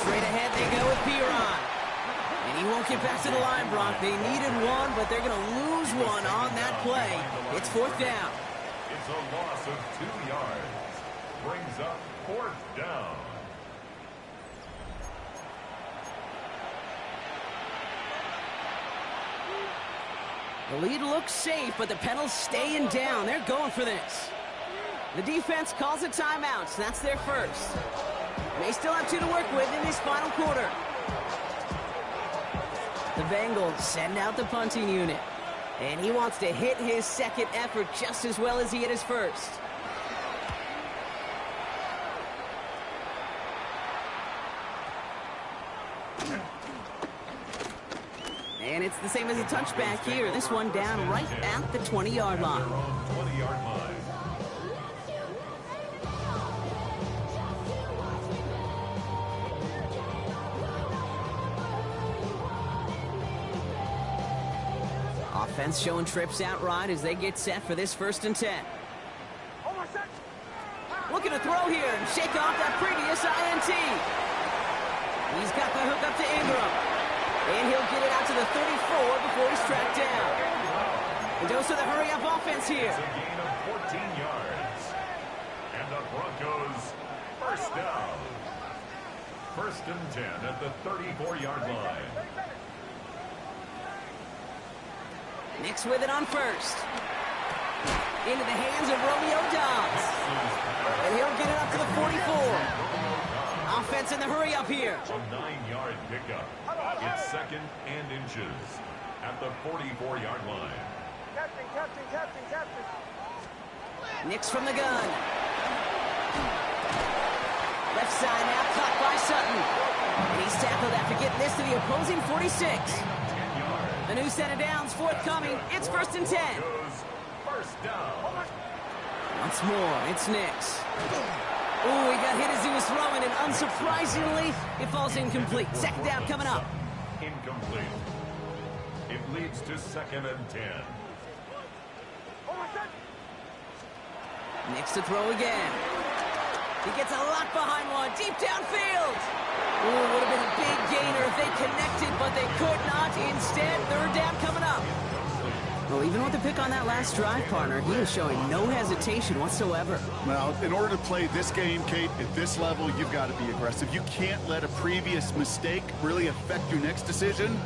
Straight ahead they go with Piron. And he won't get back to the line, Brock. They needed one, but they're going to lose one on that play. It's 4th down. It's a loss of 2 yards. Brings up 4th down. The lead looks safe, but the Penals staying down. They're going for this. The defense calls a timeout, so that's their 1st. They still have 2 to work with in this final quarter. The Bengals send out the punting unit. And he wants to hit his 2nd effort just as well as he hit his 1st. And it's the same as a touchback here. This one down right at the 20-yard line. 20-yard line. Offense showing trips out right as they get set for this 1st and 10. Looking to throw here and shake off that previous INT. He's got the hook up to Ingram. And he'll get it out to the 34 before he's tracked down. The dose of the hurry-up offense here. It's a gain of 14 yards. And the Broncos 1st down. 1st and 10 at the 34-yard line. Nix with it on 1st. Into the hands of Romeo Dobbs. And he'll get it up to the 44. Offense in the hurry up here. A 9-yard pickup. It's 2nd and inches at the 44-yard line. Captain. Nix from the gun. Left side now, caught by Sutton. And he's tackled after getting this to the opposing 46. A new set of downs forthcoming. It's 1st and 10. First down. Once more, it's Nix. Ooh, he got hit as he was throwing, and unsurprisingly, it falls incomplete. 2nd down coming up. Incomplete. It leads to 2nd and 10. Nix to throw again. He gets a lot behind one, deep downfield. Ooh, would have been a big gainer if they connected, but they could not. Instead, 3rd down coming up. Well, even with the pick on that last drive, partner, he was showing no hesitation whatsoever. Well, in order to play this game, Kate, at this level, you've got to be aggressive. You can't let a previous mistake really affect your next decision.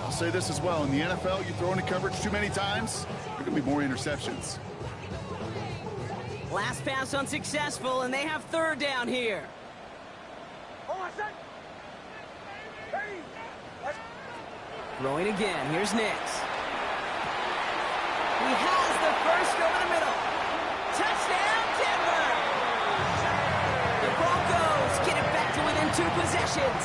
I'll say this as well. In the NFL, you throw into coverage too many times, there are going to be more interceptions. Last pass unsuccessful, and they have 3rd down here. Throwing again. Here's Nix. He has the first over the middle. Touchdown, Denver! The Broncos get it back to within 2 possessions.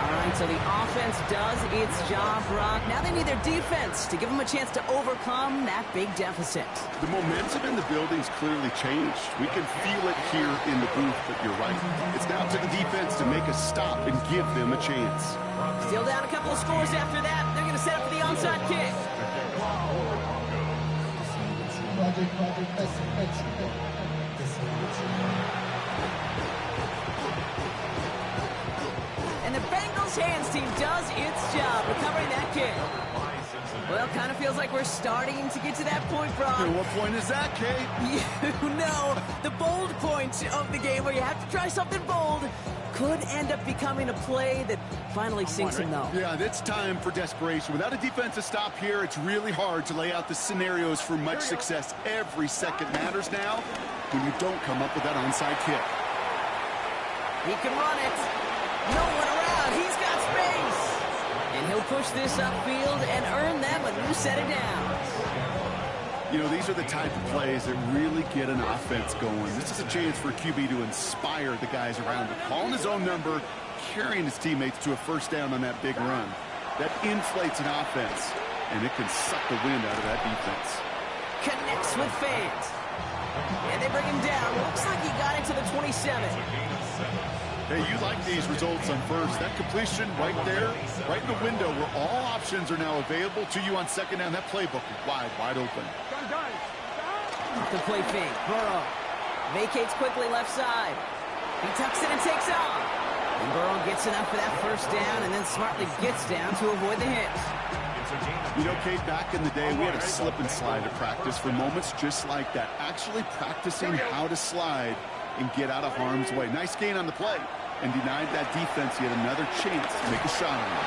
All right, so the offense does its job, Brock. Now they need their defense to give them a chance to overcome that big deficit. The momentum in the building's clearly changed. We can feel it here in the booth, but you're right. It's now to the defense to make a stop and give them a chance. Still down a couple of scores after that. They're going to set up for the onside kick. And the Bengals hands team does its job recovering that kick. Well, kind of feels like we're starting to get to that point, Brock. And what point is that, Kate? You know, the bold point of the game where you have to try something bold could end up becoming a play that finally sinks him, though. Yeah, it's time for desperation. Without a defensive stop here, it's really hard to lay out the scenarios for much success. Every second matters now when you don't come up with that onside kick. He can run it. No one around. He's got space. And he'll push this upfield and earn them a new set of downs. You know, these are the type of plays that really get an offense going. This is a chance for a QB to inspire the guys around him. Calling his own number, carrying his teammates to a first down on that big run. That inflates an offense, and it can suck the wind out of that defense. Connects with fans. And they bring him down. Looks like he got into the 27. Hey, you like these results on first. That completion right there, right in the window where all options are now available to you on 2nd down. That playbook is wide open. The play fake. Burrow vacates quickly left side. He tucks it and takes off. And Burrow gets enough for that first down and then smartly gets down to avoid the hit. You know, Kate, back in the day, we had a slip and slide to practice for moments just like that. Actually practicing how to slide and get out of harm's way. Nice gain on the play, and denied that defense yet another chance to make a shot on him.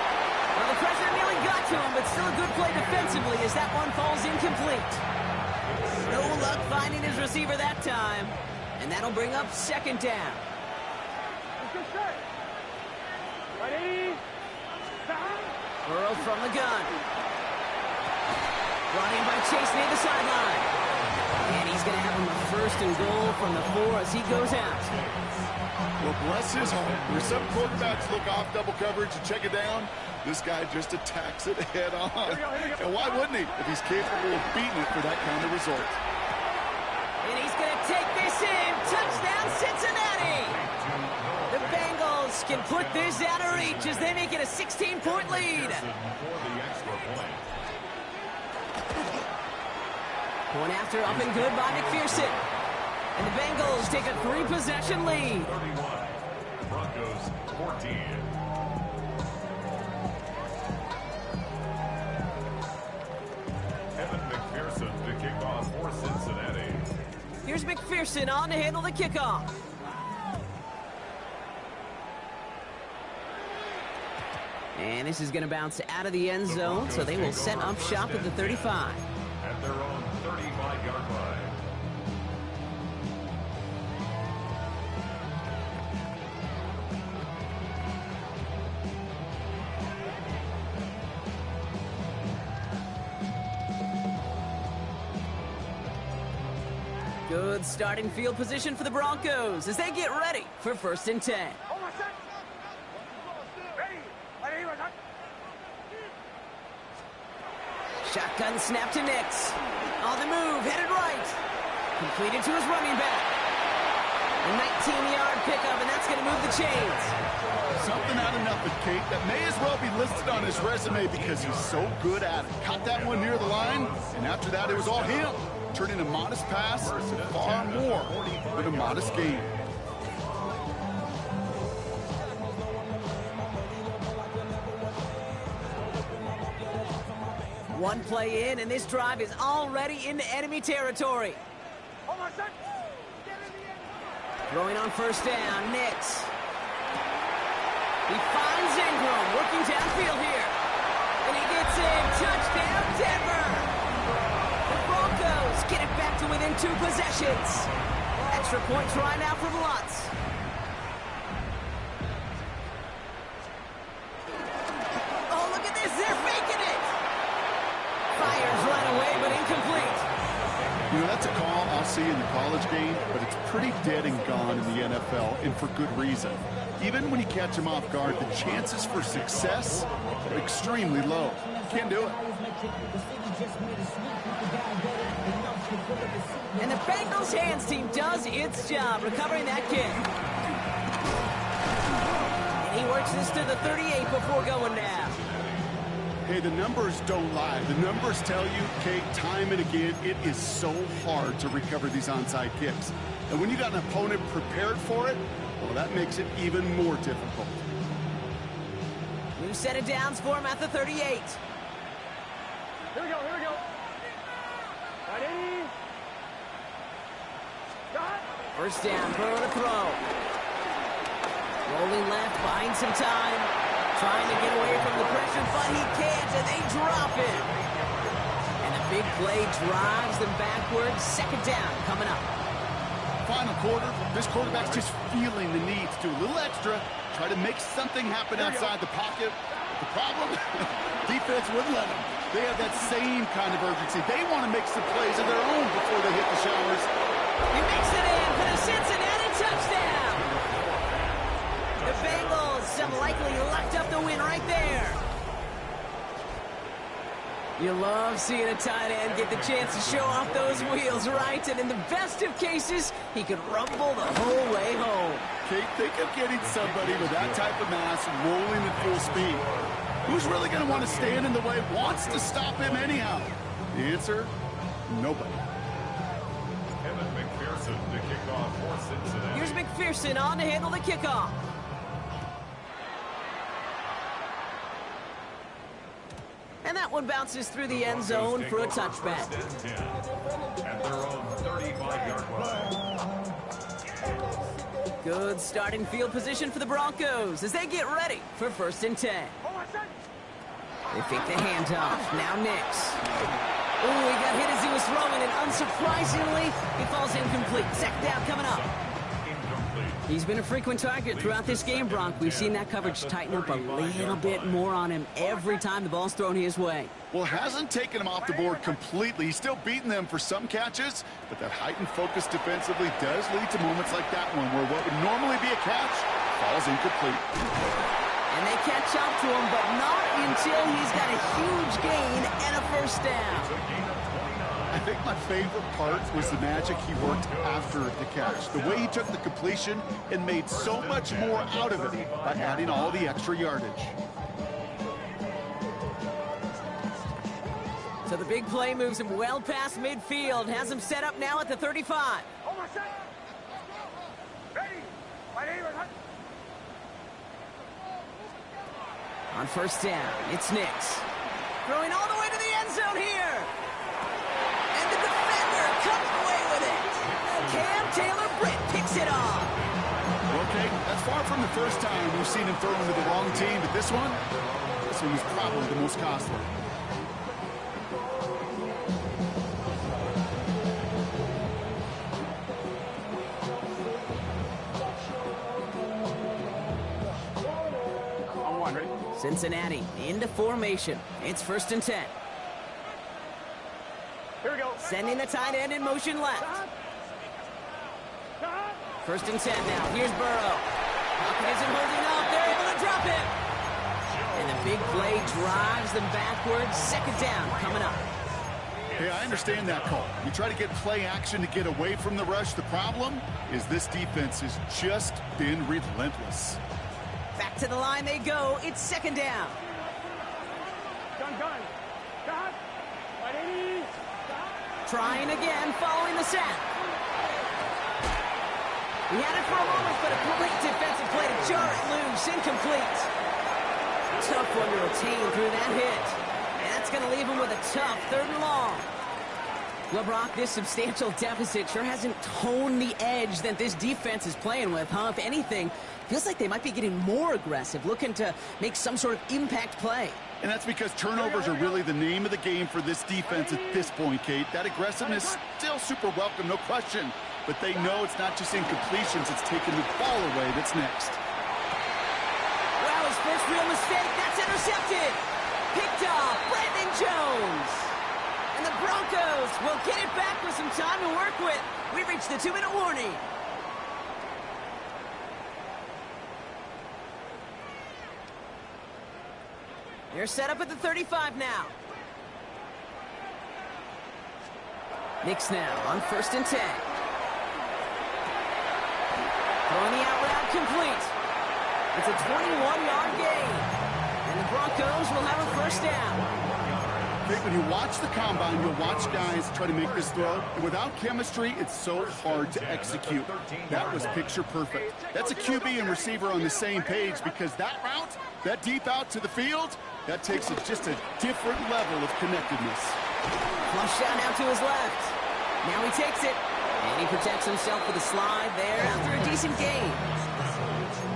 Well, the pressure nearly got to him, but still a good play defensively as that one falls incomplete. No luck finding his receiver that time, and that'll bring up 2nd down. Burrow from the gun. Brought in by Chase near the sideline. And he's going to have him a 1st and goal from the 4 as he goes out. Well, bless his heart. Where some quarterbacks look off double coverage and check it down, this guy just attacks it head on. And why wouldn't he if he's capable of beating it for that kind of result? And he's going to take this in. Touchdown, Cincinnati. The Bengals can put this out of reach as they make it a 16-point lead. Point after up and good by McPherson. And the Bengals take a 3-possession lead. 31, Broncos 14. Evan McPherson to kick off for Cincinnati. Here's McPherson on to handle the kickoff. And this is going to bounce out of the end zone, so they will set up shop at the 35. At their own 35-yard line. Good starting field position for the Broncos as they get ready for 1st and 10. Shotgun snap to Nix. On the move, headed right. Completed to his running back. A 19-yard pickup, and that's going to move the chains. Something out of nothing, Kate, that may as well be listed on his resume because he's so good at it. Caught that one near the line, and after that, it was all him. Turning a modest pass to far more than a modest gain. One play in, and this drive is already into enemy territory. Throwing on 1st down, Nix. He finds Ingram, working downfield here. And he gets in, touchdown Denver! The Broncos get it back to within 2 possessions. Extra point try now from Lutz. Oh, look at this, they're faking it! Fires right away, but incomplete. You know, that's a call I'll see in the college game, but it's pretty dead and gone in the NFL, and for good reason. Even when you catch him off guard, the chances for success are extremely low. Can't do it. And the Bengals hands team does its job recovering that kick. And he works this to the 38 before going down. Hey, the numbers don't lie. The numbers tell you, Kate, time and again, it is so hard to recover these onside kicks. And when you got an opponent prepared for it, well, that makes it even more difficult. New set of downs for him at the 38. Here we go. Ready? Shot. 1st down, throw to throw. Rolling left, buying some time. Trying to get away from the pressure, but he can't, and they drop him. And the big play drives them backwards. 2nd down coming up. Final quarter, this quarterback's just feeling the need to do a little extra, try to make something happen outside the pocket. But the problem, defense wouldn't let them. They have that same kind of urgency. They want to make some plays of their own before they hit the showers. He makes it in for the Cincinnati touchdown. The Bengals have likely locked up the win right there. You love seeing a tight end get the chance to show off those wheels, right? And in the best of cases, he could rumble the whole way home. Kate, think of getting somebody with that type of mass rolling at full speed. Who's really going to want to stand in the way, wants to stop him anyhow? The answer, nobody. Kevin McPherson to kick off for Cincinnati. Here's McPherson on to handle the kickoff. And that one bounces through the end zone for a touchback. At their own 35-yard line. Good starting field position for the Broncos as they get ready for 1st and 10. They fake the handoff. Now Nix. Oh, he got hit as he was throwing, and unsurprisingly, he falls incomplete. 2nd down coming up. He's been a frequent target throughout this game, Bronk. We've seen that coverage tighten up a little bit more on him every time the ball's thrown his way. Well, hasn't taken him off the board completely. He's still beating them for some catches, but that heightened focus defensively does lead to moments like that one where what would normally be a catch falls incomplete. And they catch up to him, but not until he's got a huge gain and a 1st down. I think my favorite part was the magic he worked after the catch. The way he took the completion and made so much more out of it by adding all the extra yardage. So the big play moves him well past midfield, has him set up now at the 35. On 1st down, it's Nix. Throwing all the way to the end zone here. And the defender coming away with it. Cam Taylor-Britt picks it off. Okay, that's far from the first time we've seen him throw into the wrong team, but this one was probably the most costly. Cincinnati into formation. It's 1st and 10. Here we go. Sending the tight end in motion left. First and 10 now. Here's Burrow. Pocket isn't holding up. They're able to drop him. And the big play drives them backwards. Second down coming up. Hey, I understand that call. You try to get play action to get away from the rush. The problem is this defense has just been relentless. Back to the line they go. It's second down. Gun. Stop. 180. Stop. Trying again, following the sack. He had it for a moment, but a great defensive play to jar it loose. Incomplete. Tough one to retain through that hit. And that's going to leave him with a tough 3rd and long. Well, Brock, this substantial deficit sure hasn't toned the edge that this defense is playing with, huh? If anything, feels like they might be getting more aggressive, looking to make some sort of impact play. And that's because turnovers are really the name of the game for this defense at this point, Kate. That aggressiveness still super welcome, no question. But they know it's not just incompletions, it's taking the ball away that's next. Wow, his first real mistake, that's intercepted. Picked off, Brandon Jones. And the Broncos will get it back with some time to work with. We reached the 2-minute warning. They're set up at the 35 now. Knicks now on 1st and 10. Throwing the out route complete. It's a 21-yard gain. And the Broncos will have a first down. Okay, when you watch the combine, you'll watch guys try to make this throw. And without chemistry, it's so hard to execute. That was picture perfect. That's a QB and receiver on the same page because that route, that deep out to the field, that takes it just a different level of connectedness. Flush down now to his left. Now he takes it. And he protects himself with a slide there after a decent gain.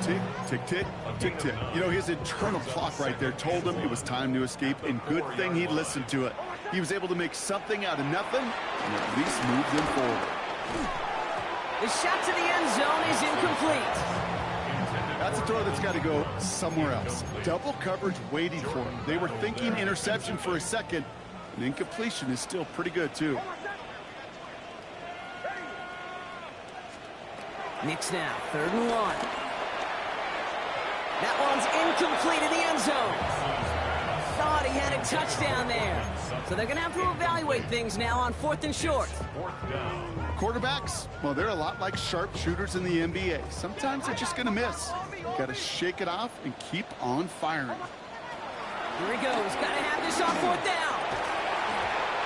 Tick, tick, tick, tick, tick. You know, his internal clock right there told him it was time to escape, and good thing he listened to it. He was able to make something out of nothing and at least move them forward. The shot to the end zone is incomplete. That's a throw that's got to go somewhere else. Double coverage waiting for him. They were thinking interception for a second, and incompletion is still pretty good, too. Knicks now, 3rd and 1. That one's incomplete in the end zone. Thought he had a touchdown there. So they're going to have to evaluate things now on 4th and short. Quarterbacks, well, they're a lot like sharpshooters in the NBA. Sometimes they're just going to miss. Got to shake it off and keep on firing. Here he goes. Got to have this on 4th down.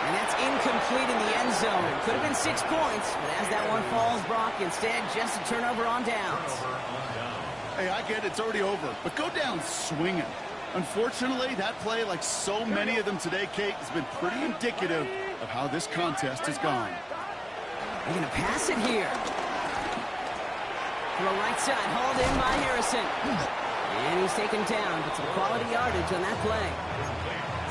And that's incomplete in the end zone. Could have been 6 points, but as that one falls, Brock, instead, just a turnover on downs. Hey, I get it, it's already over, but go down swinging. Unfortunately, that play, like so many of them today, Kate, has been pretty indicative of how this contest has gone. They're going to pass it here. Throw right side, hauled in by Harrison. And he's taken down, but some quality yardage on that play.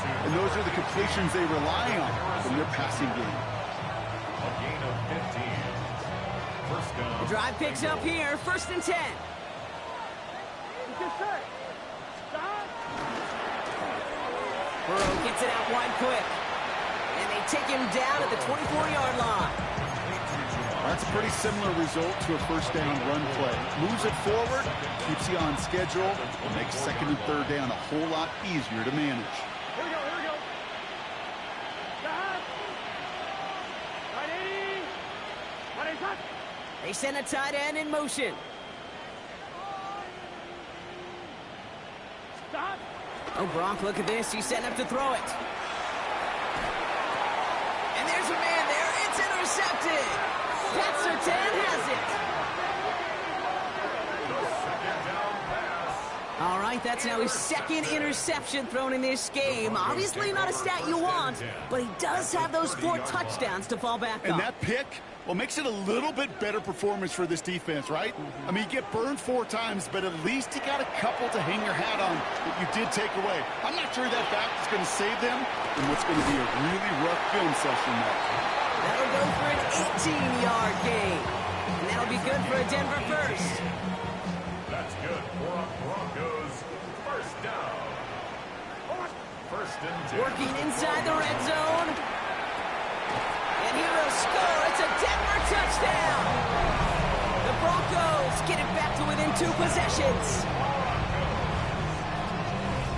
And those are the completions they rely on from their passing game. A gain of 15. First down. The drive picks up here, 1st and 10. Burrow gets it out wide quick. And they take him down at the 24-yard line. That's a pretty similar result to a first down run play. Moves it forward, keeps you on schedule, and makes 2nd and 3rd down a whole lot easier to manage. Here we go. Stop. 180. 180. They send a tight end in motion. Stop. Oh, Brock, look at this. He's setting up to throw it. And there's a man there. It's intercepted. Pat Surtain has it. All right, that's now his 2nd interception thrown in this game. Obviously not a stat you want, but he does have those 4 touchdowns to fall back on. And that pick, well, makes it a little bit better performance for this defense, right? I mean, you get burned 4 times, but at least you got a couple to hang your hat on that you did take away. I'm not sure that back is going to save them in what's going to be a really rough film session now. That'll go for an 18-yard gain. And that'll be good for a Denver first. That's good for a Broncos first down. First and 10. Working inside the red zone. And he will score. It's a Denver touchdown. The Broncos get it back to within 2 possessions.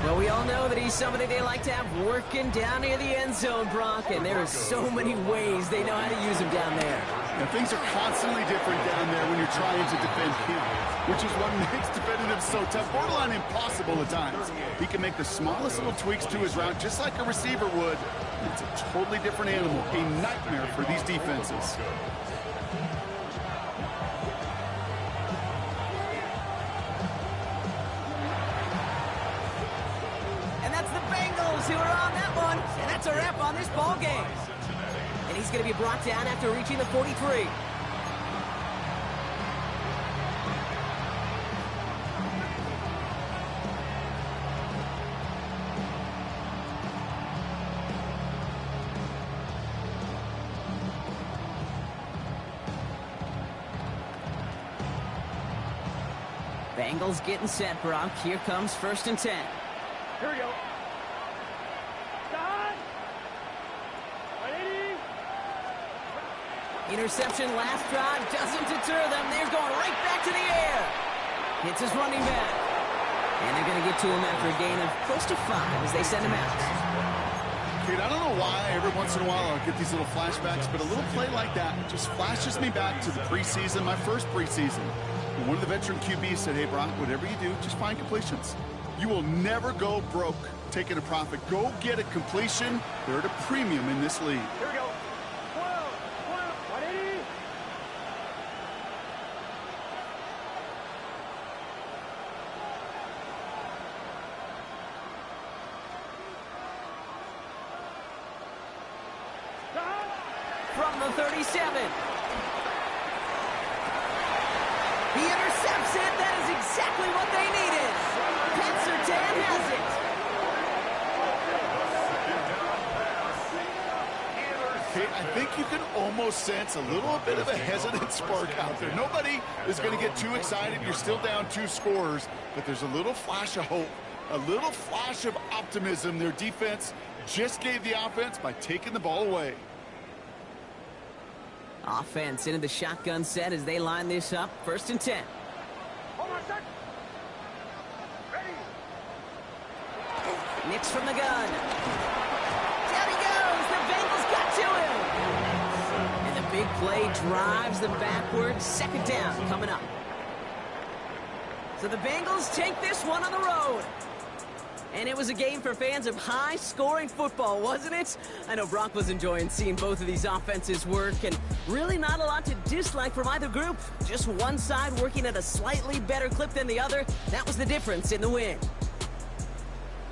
Well, we all know that he's somebody they like to have working down near the end zone, Brock, and there are so many ways they know how to use him down there. Now, things are constantly different down there when you're trying to defend him, which is what makes defending him so tough, borderline impossible at times. He can make the smallest little tweaks to his route just like a receiver would. It's a totally different animal, a nightmare for these defenses. Who are on that one, and that's a wrap on this ball game. And he's going to be brought down after reaching the 43. Bengals getting set, Brock. Here comes 1st and 10. Here we go. Interception last drive doesn't deter them. They're going right back to the air. Hits his running back. And they're going to get to him after a gain of close to 5 as they send him out. Kid, I don't know why every once in a while I'll get these little flashbacks, but a little play like that just flashes me back to the preseason, my first preseason. And one of the veteran QBs said, hey, Brock, whatever you do, just find completions. You will never go broke taking a profit. Go get a completion. They're at a premium in this league. Here we go. From the 37. He intercepts it. That is exactly what they needed. Pat Surtain has it. Okay, I think you can almost sense a little bit of a hesitant spark out there. Nobody is going to get too excited. You're still down 2 scores, but there's a little flash of hope, a little flash of optimism. Their defense just gave the offense by taking the ball away. Offense into the shotgun set as they line this up. 1st and 10. Hold on a sec. Ready. Nix from the gun. Down he goes. The Bengals got to him. And the big play drives them backwards. 2nd down coming up. So the Bengals take this one on the road. And it was a game for fans of high-scoring football, wasn't it? I know Brock was enjoying seeing both of these offenses work, and really not a lot to dislike from either group. Just one side working at a slightly better clip than the other. That was the difference in the win.